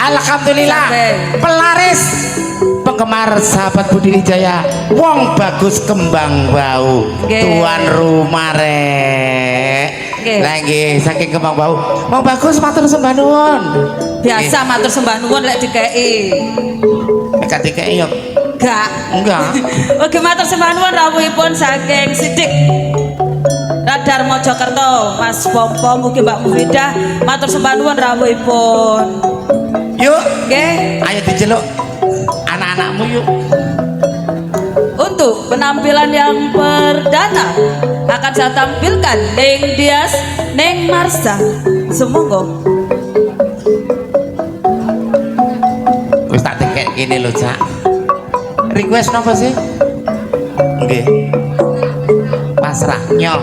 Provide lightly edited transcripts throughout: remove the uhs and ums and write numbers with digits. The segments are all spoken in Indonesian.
Alhamdulillah pelaris penggemar sahabat Budi Wijaya wong bagus kembang bau tuan rumah rek lagi saking kembang bau wong bagus matur sembah nuwun biasa matur sembah nuwun lek dikei gak dikei yo enggak oke matur sembah nuwun rawuhipun saking Sidik Radar Mojokerto Mas Pompom mugi Mbak Mufidah matur sembah nuwun rawuhipun yuk nggih ayo diceluk anak-anakmu yuk. Untuk penampilan yang perdana akan saya tampilkan Neng Dias, Neng Marsha. Semoga wis tak tekek kene lho, Cak. Request napa sih? Nggih. Pasrah nyoh.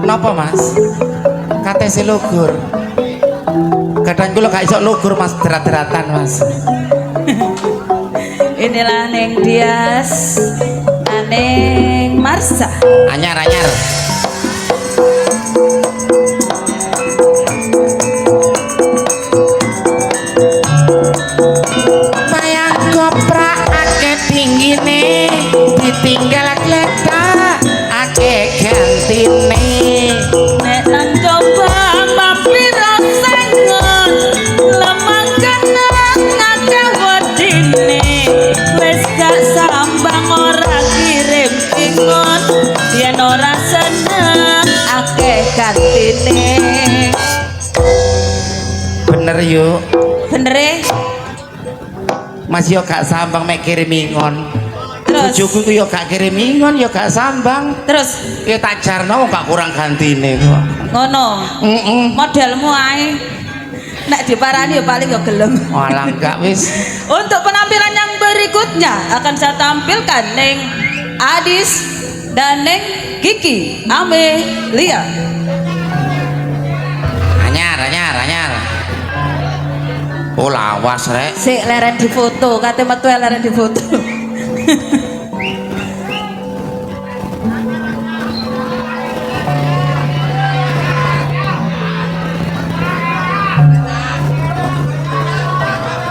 Napa, Mas? Kate si lugur. Kadang kula gak iso lugur Mas, derat-deratan Mas. inilah Neng Dias, Neng Marsha. Anyar-anyar. Bayang koprak akeh tinggine, ditinggal gledak akeh gantine. Nek nang coba mampir sengon, lemah kena ngake wedine. Wes gak sambang ora kirim ingon, yen ora seneng akeh gantine. Bener yuk. Bener Mas yo gak sambang mek kirim ingon. Terus Bojoku ku yo gak kirim ingon yo gak sambang. terus Ya tak jarno gak kurang gantine kok. ngono modelmu ae nek diparani ya paling ya gelem. Walah enggak wis. Untuk penampilan yang berikutnya akan saya tampilkan Neng Adis dan Neng Kiki Amelia. Anyar. Oh lawas rek. Sik leren di foto, kate metu leren di foto.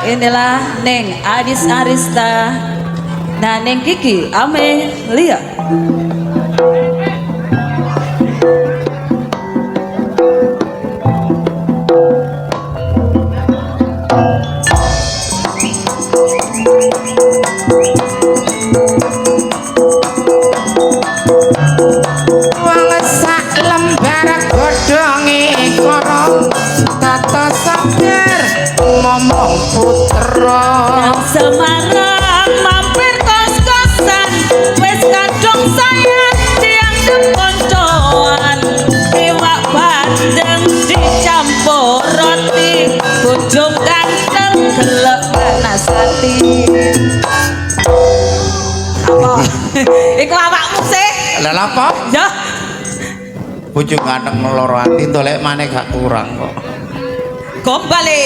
Inilah Neng Adis Arista dan Neng Kiki Amelia. Wong sak lembar godhonge karo tata sabir momong putra. Nang Semarang mampir kos-kosan, wes kadung sayang tiang keponcoan. Iwak bandeng dicampur roti, bojong ganteng gelek panas hati. Apa? Iku awakmu sih? Lah apa? Ya, Bojo ganteng loro ati ndolek maneh gak kurang kok. gombale.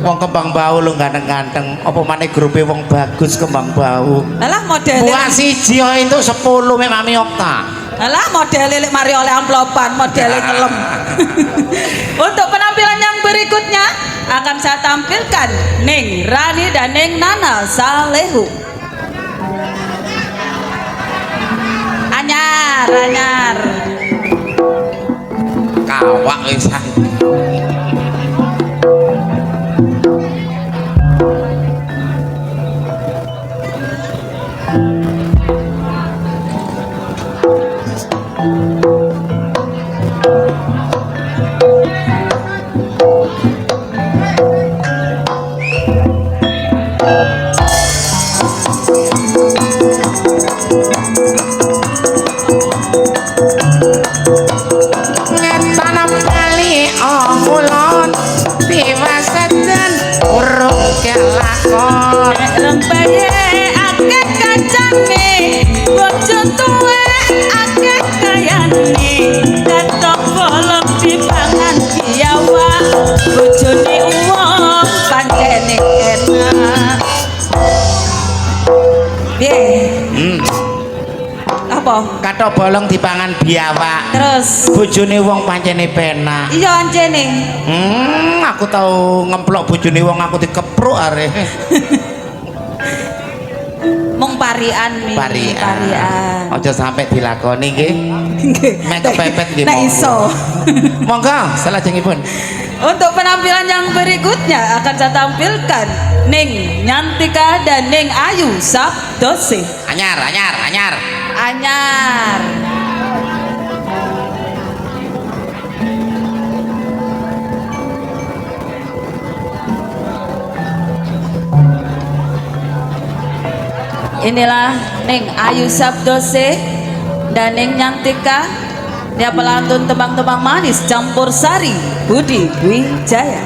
Wong kembang bau lu ganteng-ganteng, apa maneh grupe wong bagus kembang bau. Alah modele. Buah siji yo entuk 10 mek Mami Okta. Alah modele lek mari oleh amplopan, modele ngelem. Untuk penampilan yang berikutnya akan saya tampilkan Neng Rani dan Neng Nana Salehu. Anyar. Kawak wisan. Ngetana kali omulon diwasedan urung kelakon. Nek rempeye akeh kacange, bojo tuwe akeh kayane. Ketok bolong dipangan kiawa, bojone wong pancene enak. Piye? Apa? Kathok bolong dipangan biawak. Terus Bojone wong pancene penak. iya anjene. Aku tau ngemplok bojone wong aku dikepruk are. Mung parian mi. Parian. Aja sampe dilakoni nggih. Mek kepepet nggih. Nek iso. Monggo salajengipun. Untuk penampilan yang berikutnya akan saya tampilkan Ning Nyantika dan Ning Ayu Sabdose. Anyar. Anyar. Inilah Ning Ayu Sabdose dan Ning Nyantika. Dia pelantun tembang-tembang manis campur sari Budi Wijaya.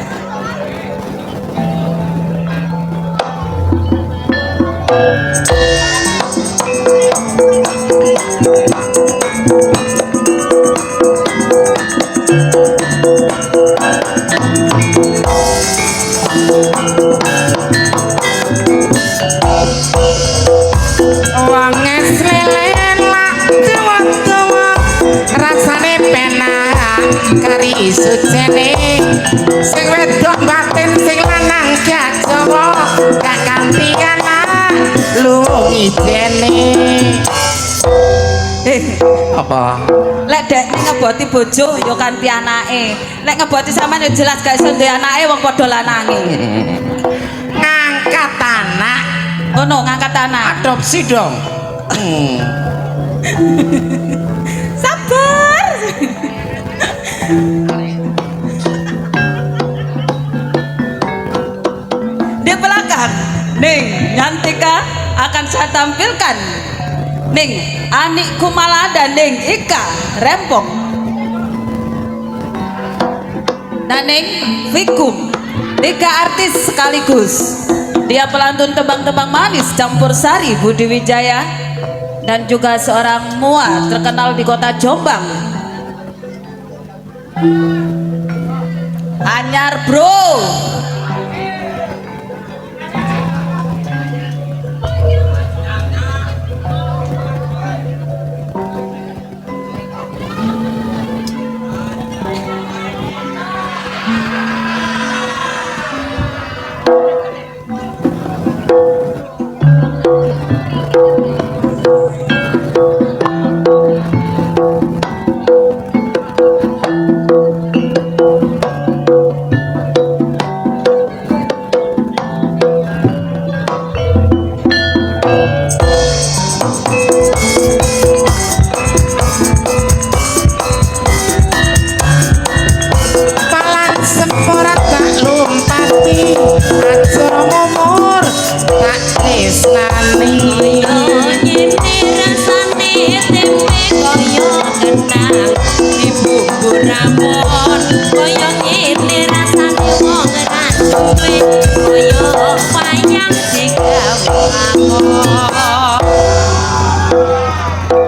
Wanges lelen lak tuwa-tuwa rasane penak kari sucene sing wedok batin sing lanang jajawa gak gantian lu ijene. Apa? Lek dek ngeboti bojo yo kanthi anake. Lek ngeboti sampean yo jelas gak iso duwe anake wong padha lanange. Ngangkat anak. Ngono ngangkat anak. Adopsi dong. Sabar. Di belakang Ning Nyantika akan saya tampilkan Ning Anik Kumala dan Ning Ika Rempong dan Ning Vikum, 3 artis sekaligus. Dia pelantun tembang-tembang manis campur sari Budi Wijaya dan juga seorang mua terkenal di kota Jombang. Anyar bro.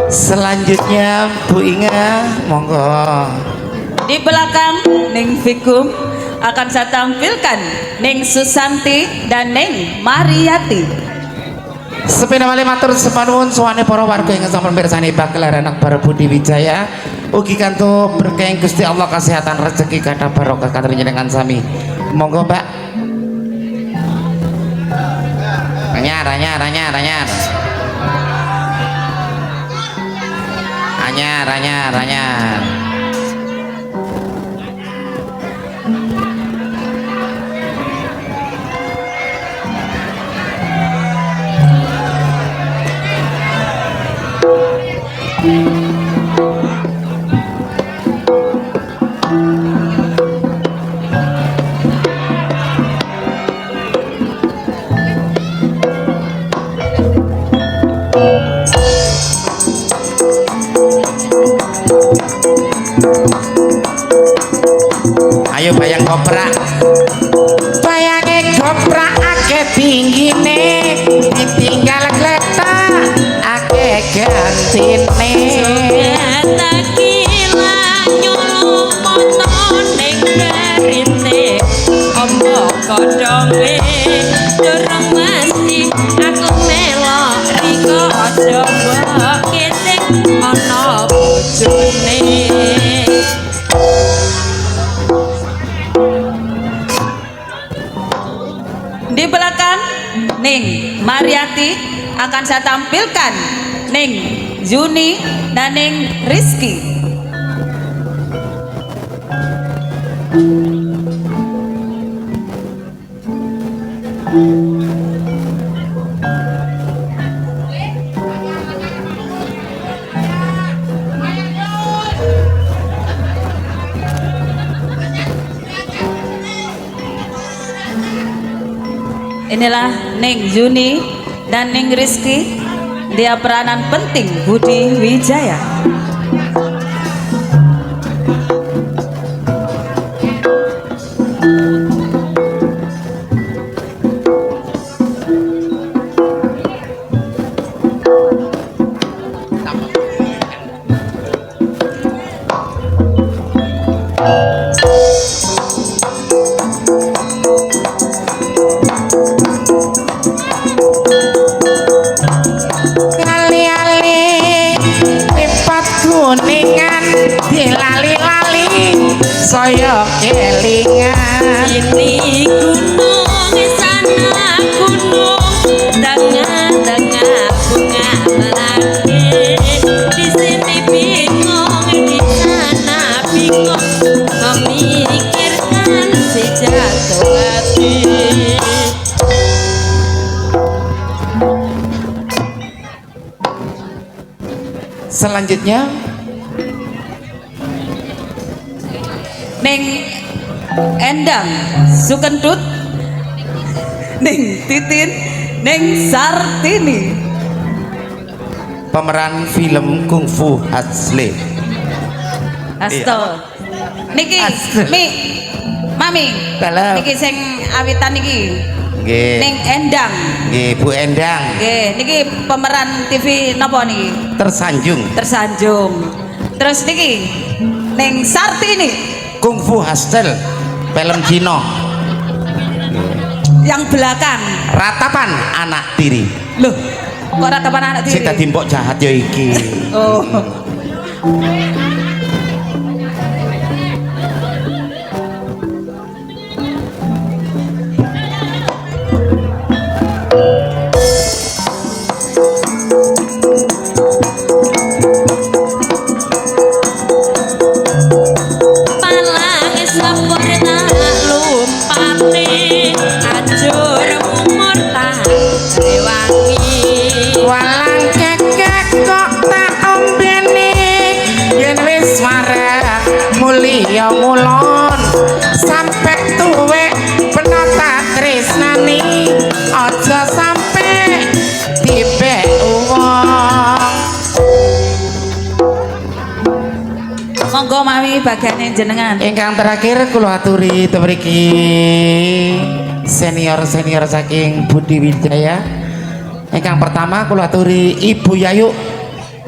Selanjutnya Bu Inga, monggo. Di belakang Ning Vikum akan saya tampilkan Ning Susanti dan Ning Mariati. Sepeda malih matur sepanuwun suwane para warga ingkang sampun mirsani bakal anak para Budi Wijaya. Ugi kanto berkah Gusti Allah kesehatan rezeki kathah barokah kathah njenengan sami. Monggo, Mbak. Anyar. Ayo bayang koprak. Bayange koprak akeh tinggine, ditinggal gletak akeh gantine. Kodonge durung mesti aku melok riko aja mbok ketek Ning Mariati akan saya tampilkan Ning Juni dan Ning Rizky. Inilah Ning Juni dan Ning Rizky, dia peranan penting Budi Wijaya. Kuningan dilali-lali saya kelingan Ini gunung sana gunung tengah-tengah bunga melati. Di sini bingung, di sana bingung, memikirkan si jatuh hati. Selanjutnya Ning Endang Sukentut, Ning Titin, Ning Sartini. pemeran film Kungfu Hustle. Asto. Niki, Asto. Mami. Kalau. Niki sing awitan niki. Nggih. Ning Endang. Nggih, Bu Endang. Nggih, niki pemeran TV napa niki? Tersanjung. Tersanjung. Terus niki Ning Sartini Kungfu Hustle, film Cina. yang belakang. Ratapan anak tiri. Loh, kok ratapan anak Sing tiri? dadi mbok jahat ya iki. Oh. Palang sempurna lumpati, ajur umur tak rewangi. Walang kekek kok tak ombeni yen wis marek mulia mulon sampe tuwe penata tresnani aja sampe tipe wong. Monggo mami bagiannya jenengan. Ingkang terakhir kula aturi mriki senior-senior saking Budi Wijaya. Ingkang pertama kula aturi Ibu Yayu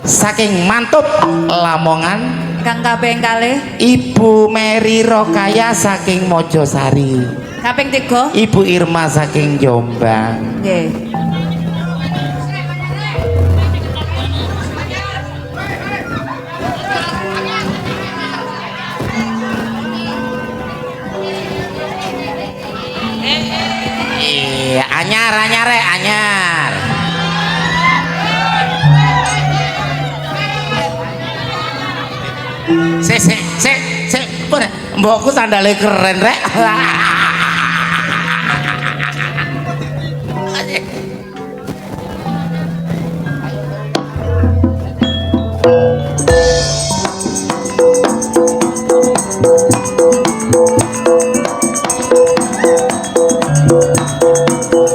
saking Mantup Lamongan, Kang kaping kalih, Ibu Mary Rokaya saking Mojosari, kaping 3. Ibu Irma saking Jombang. Nggih. Iya, anyar anyar. Sik, mbokku sandale keren rek.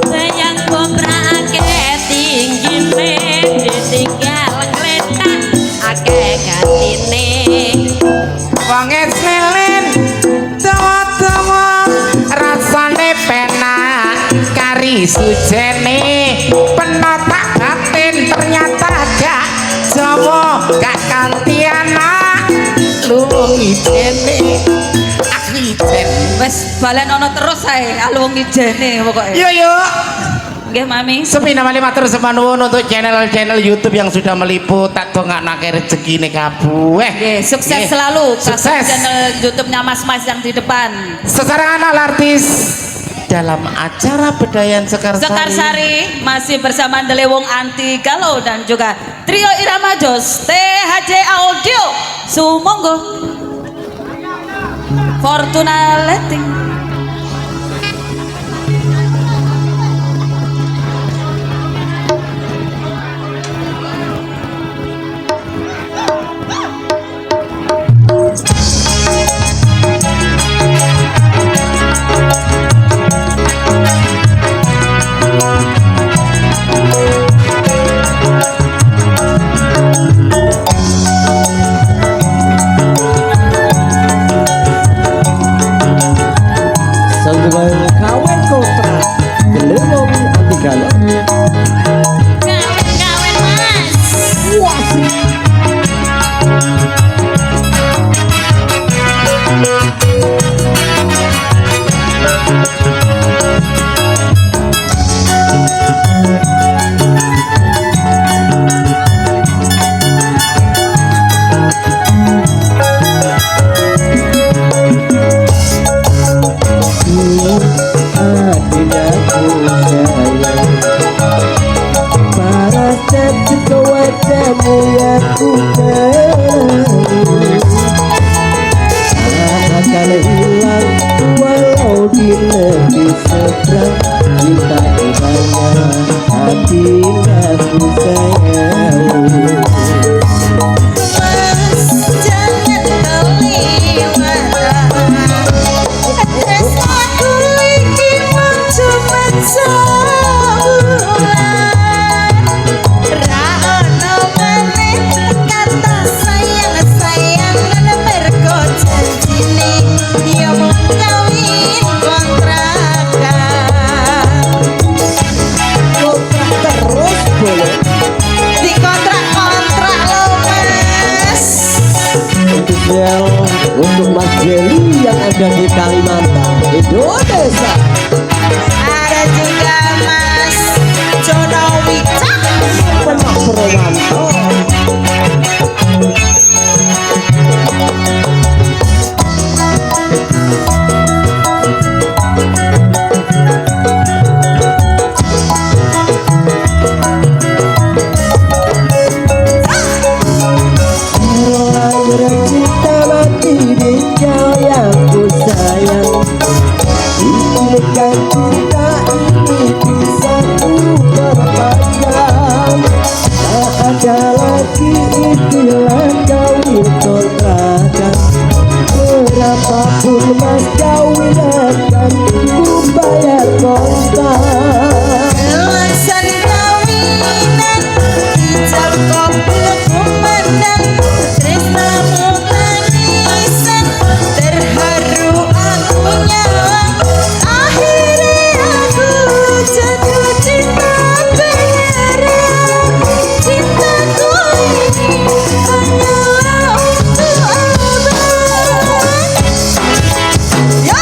Sayang koprake tinggi me, ditinggal ngletak akeh gatine. Wonge lilin dawa-dawa rasane penak kari sujene penotak batin ternyata gak Jawa gak kanthi anak luwung ijene ijen Wes balen ono terus ae alung ijene pokoke. yo Nggih mami. sepi namanya matur semanuwun untuk channel-channel YouTube yang sudah meliput tak dongaknake rezekine kabeh. Nggih, sukses Nggih. selalu. Sukses. Channel YouTube-nya Mas-mas yang di depan. Sesarengan artis dalam acara Bedayan Sekarsari. Sekarsari masih bersama Delewong Anti Galuh dan juga trio Irama Jos THJ Audio Sumonggo Fortuna Letting. Kawan kontrak Delewong Anti Galuh. Kawan-kawan mas. Para cantik wajahmu yang ku kenali akan hilang walau di lebih seberang. Cinta banyak hati aku sayang. Mas jangan kelewatan. Tresnaku iki mung cuma sabulan. Ra ono meneh kata sayang-sayang lan mergo janjine ya mung kawin kontrakan. Kontrak terus boleh Dikontrak-kontrak lo mas. spesial untuk Mas Jelly yang ada di Kalimantan, Indonesia. Ada juga mas Jono Wicak. Pemak Purwanto. Terlanjur cinta mati di kau yang ku sayang. Izinkan cinta ini bisa ku perpanjang. Tak ada lagi istilah kawin kontrakan. Berapapun mas kawin akan ku bayar kontak. Alasan kawinan ijab kabul kumandang. Tresnamu tangisan terharu aku nyawang. Akhirnya aku jatuh cinta beneran. Cintaku ini hanyalah untuk abad. Ya.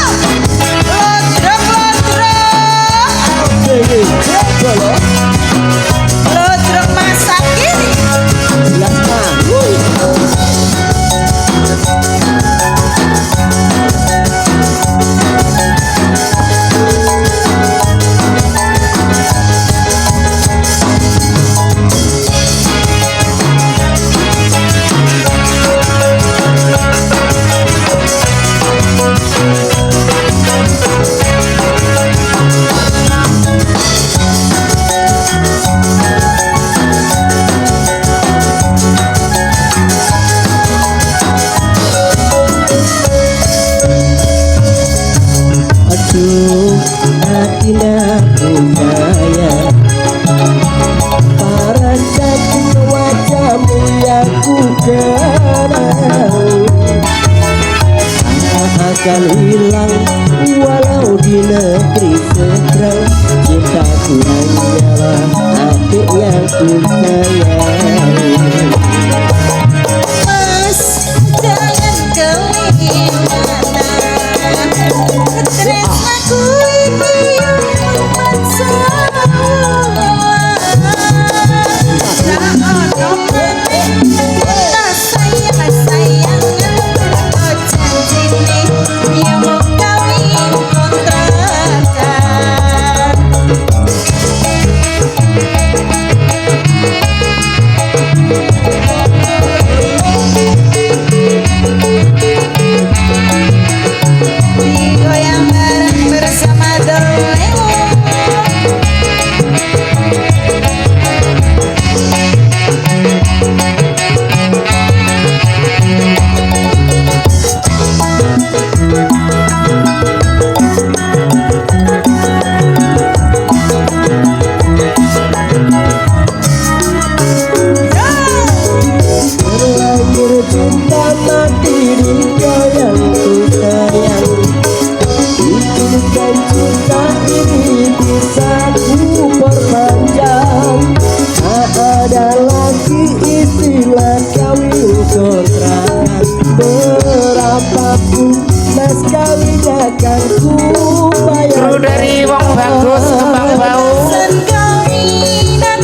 kawin akan ku bayar. Kru dari wong bagus kembang bau. Alasan kawinan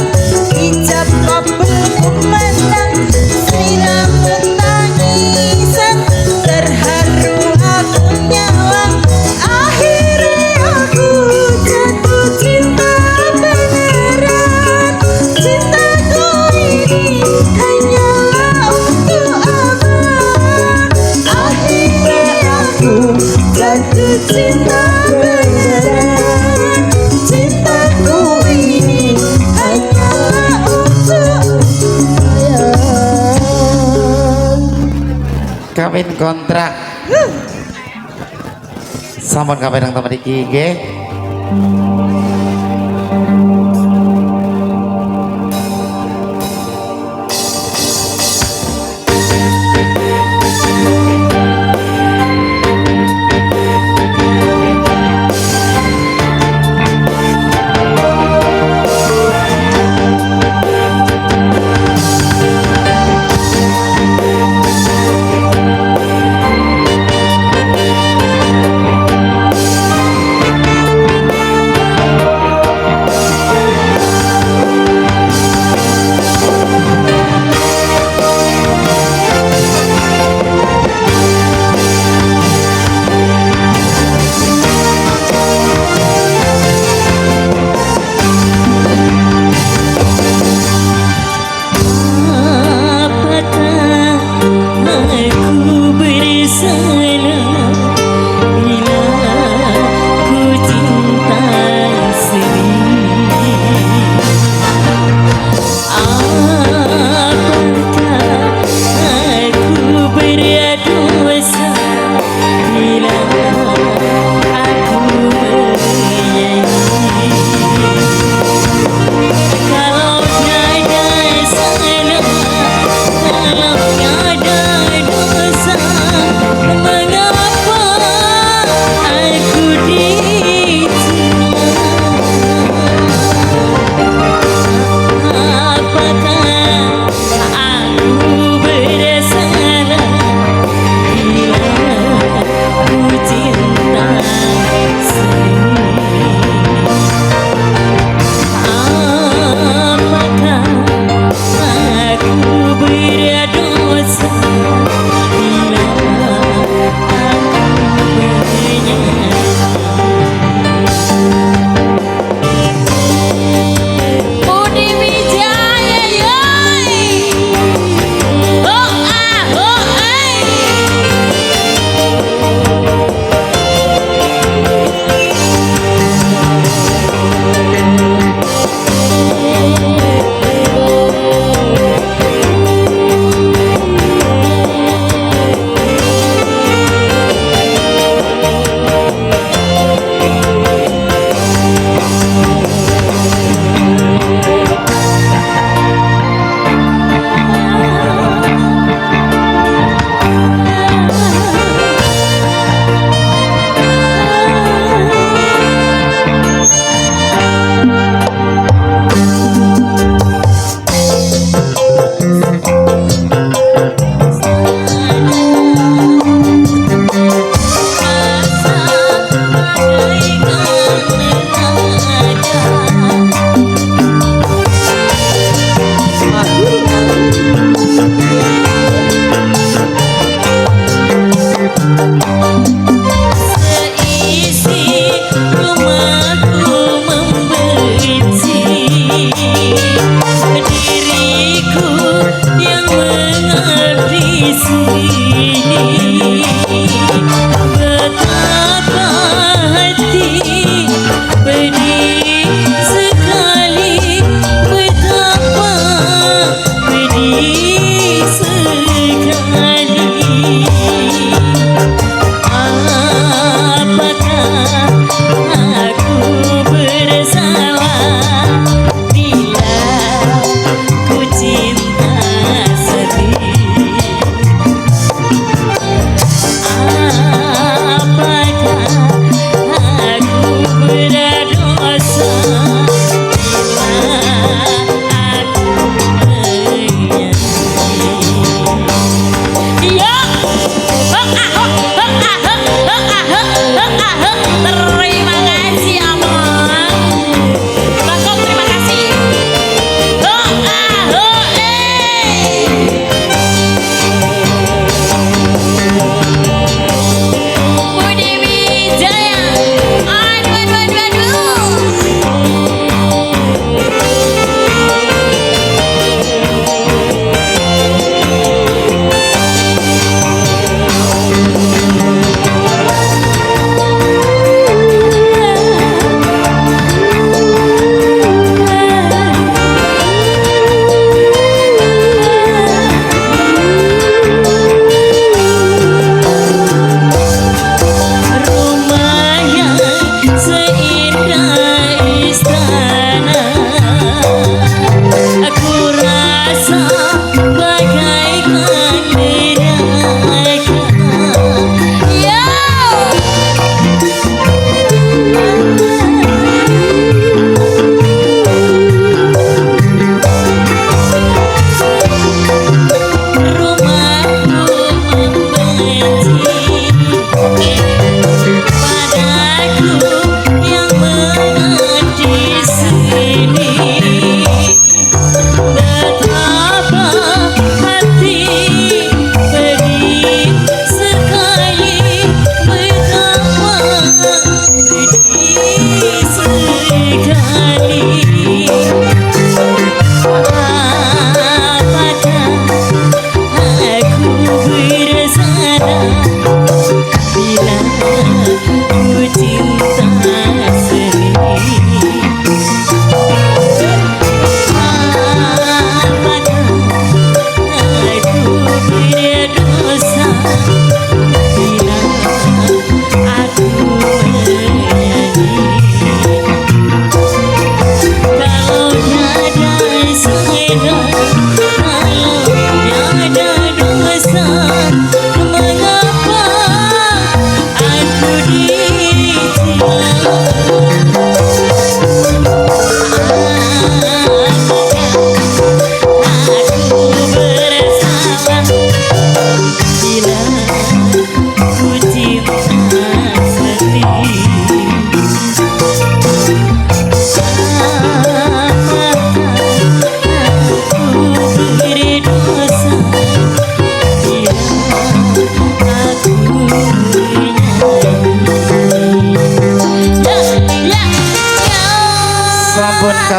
ijab kabul kumandang siramu tangisan terharu aku nyawang akhirnya aku jatuh cinta beneran cintaku ini hanyalah untuk abang akhirnya aku jatuh cinta beneran cintaku ini hanyalah untuk sayang. Kawin kontrak. Sampun kawin nang tempat iki nggih.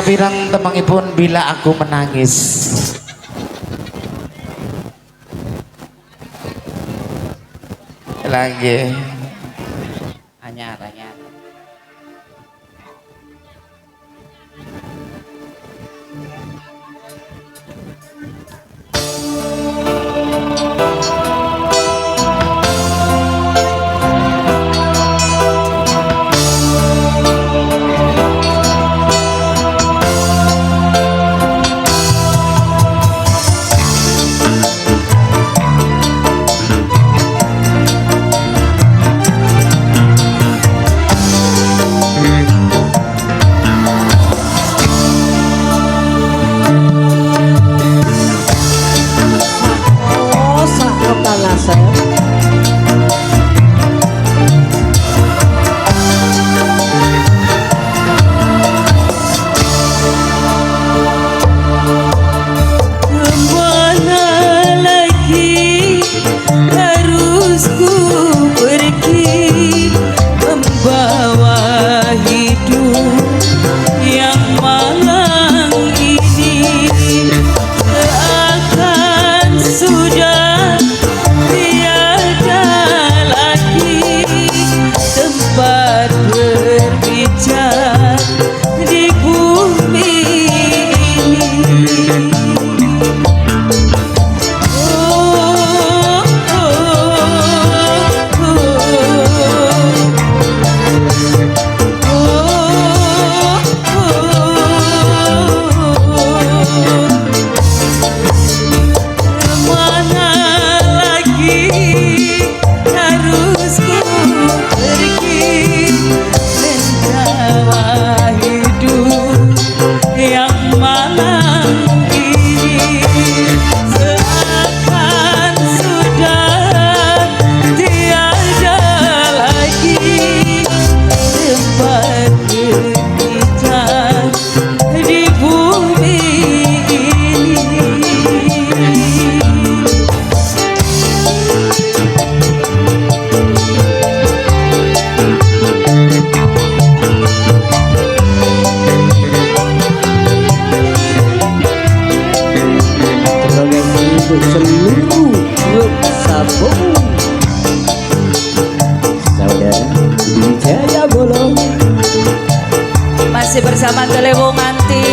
kapirang temangipun bila aku menangis. Lagi anyar. Oh, sakit tangan saya. Kemana lagi harus ku pergi membawa hidup yang malang ini seakan sudah tiada lagi tempat berpijak di bumi ini. Kemana lagi harus ku pergi membawa hidup yang malang ini seakan sudah tiada lagi tempat berpijak di bumi ini. Terima kasih untuk seluruh klub sabung saudara Budi Wijaya Bolong. Masih bersama Telewong Anti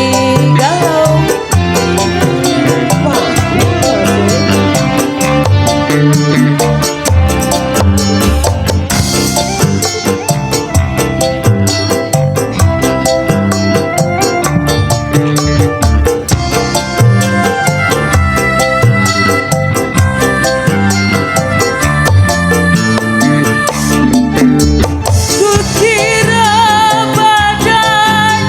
Galau. Kukira badai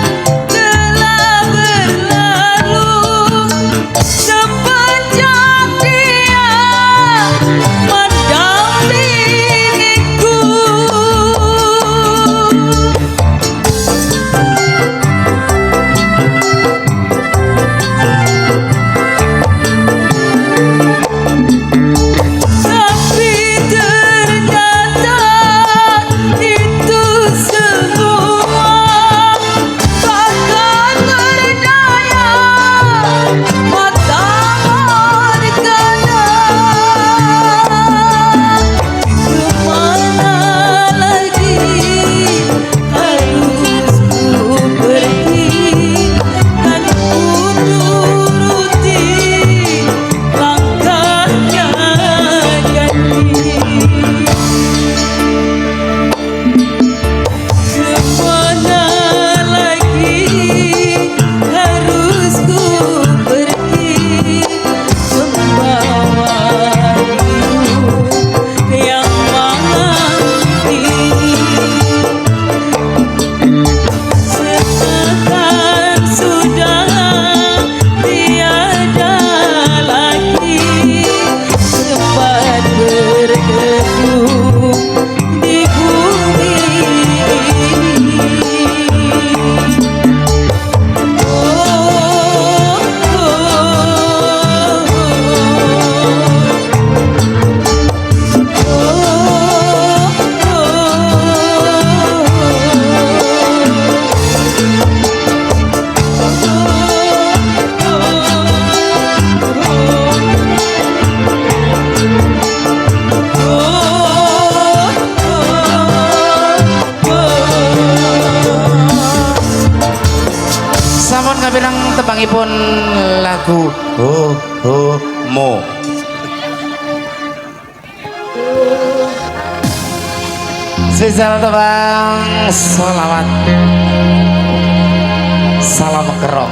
sawangipun lagu Ho Ho Mo. Sesal tebang solawat salam kerok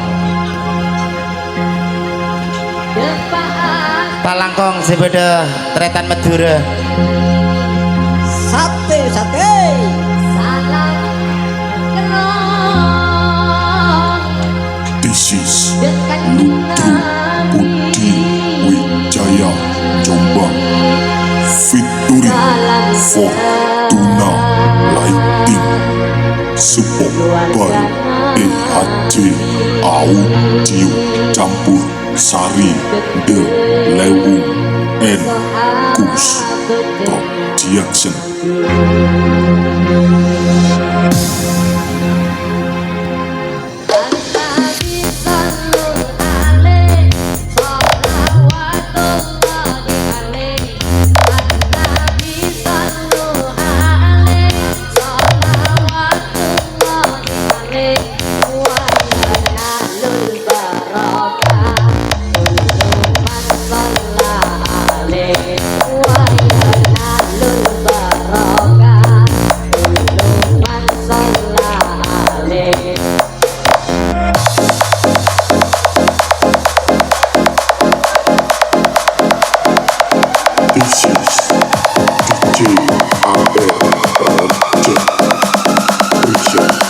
talangkong sepeda tretan Madura Sate sate. salam This is Lutu Budi Wijaya Jombang featuring Fortuna Lighting support by EHJ Audio Campur Sari The Lewu and Gus Production. This is DJ AR Project Production. Production.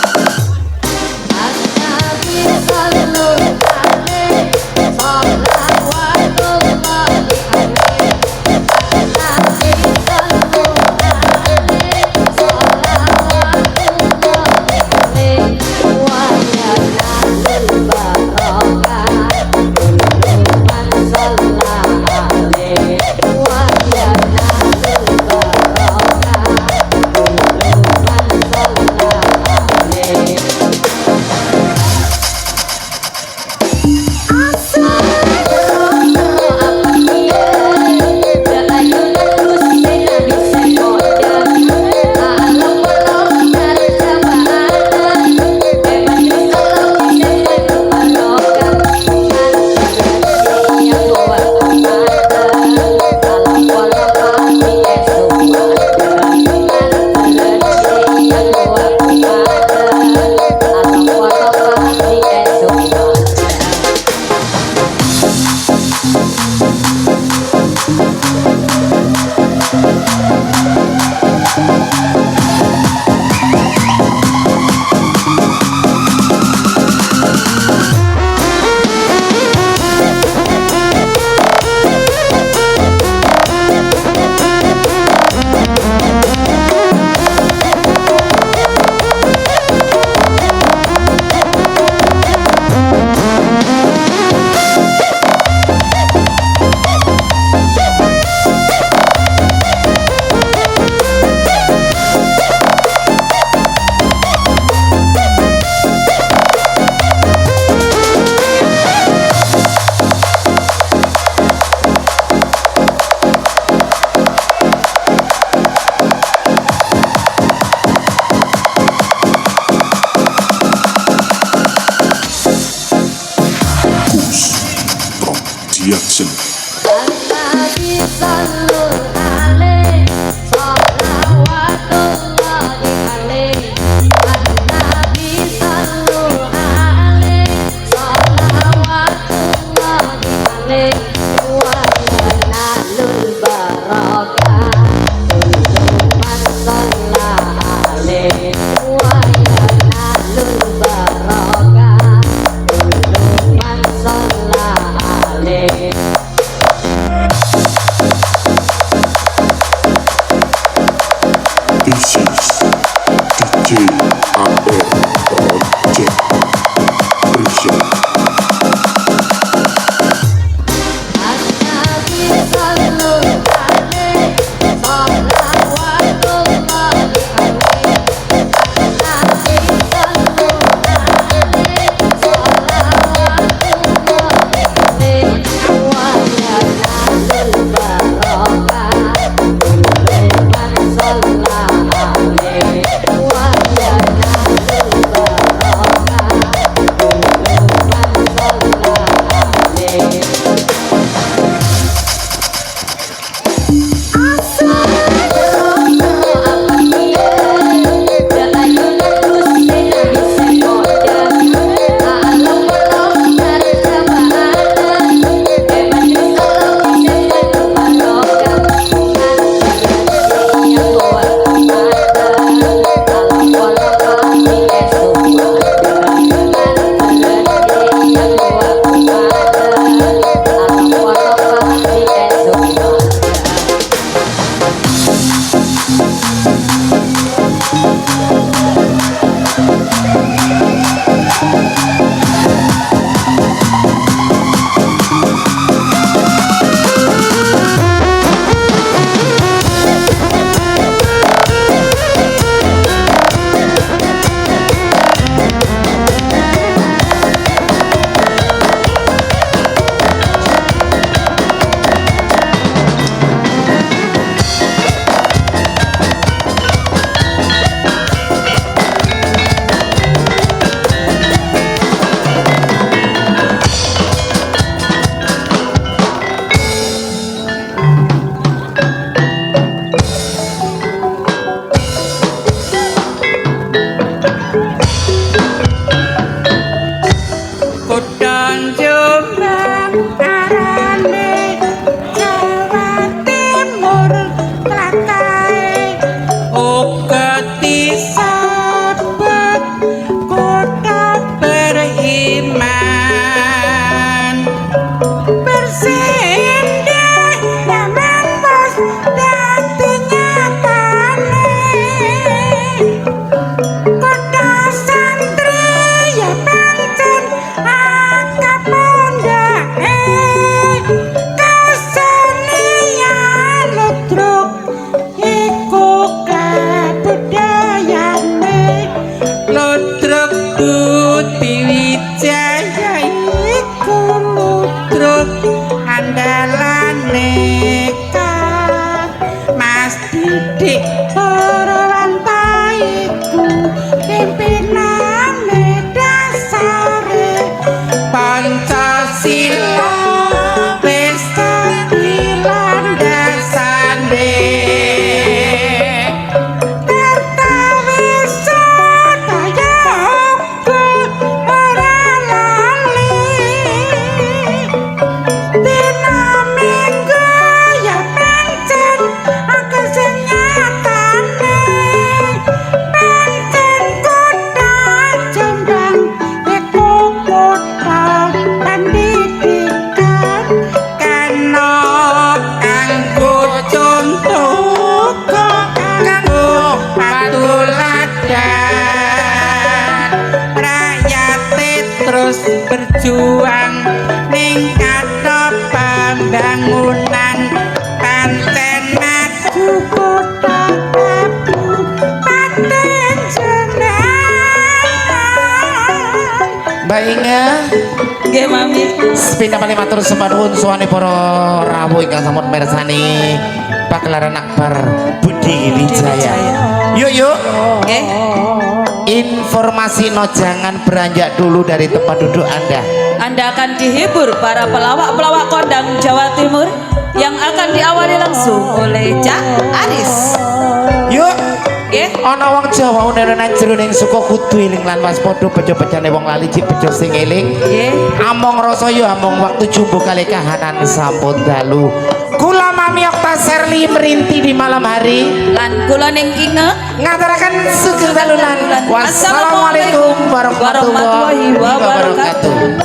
This is DJ AR Project Production. Sallallahu alaihi wa sallam. dik para wantaiku pimpinane dasare Pancasila wis dilandasane terus berjuang ning kata pembangunan pancen maju kota paten jenengan Mbak Inge Nggih mami. sepindah paling matur sembah nuwun suwane para rawuh ingkang sampun mirsani pagelaran akbar Budi Wijaya. Yuk. Nggih. Informasi no jangan beranjak dulu dari tempat duduk Anda. Anda akan dihibur para pelawak-pelawak kondang Jawa Timur yang akan diawali langsung oleh Cak Aris. Yuk. Nggih. Ana wong Jawa unerenan jroning suka kudu eling lan waspada bejo-bejane wong lali cip bejo sing eling. Nggih. Among rasa yo among waktu jumbo kali kahanan sampun dalu. Kula Mami Okta Serli merinti di malam hari Lan kula ning Inge ngaturaken sugeng dalulan. Wassalamualaikum warahmatullahi wabarakatuh.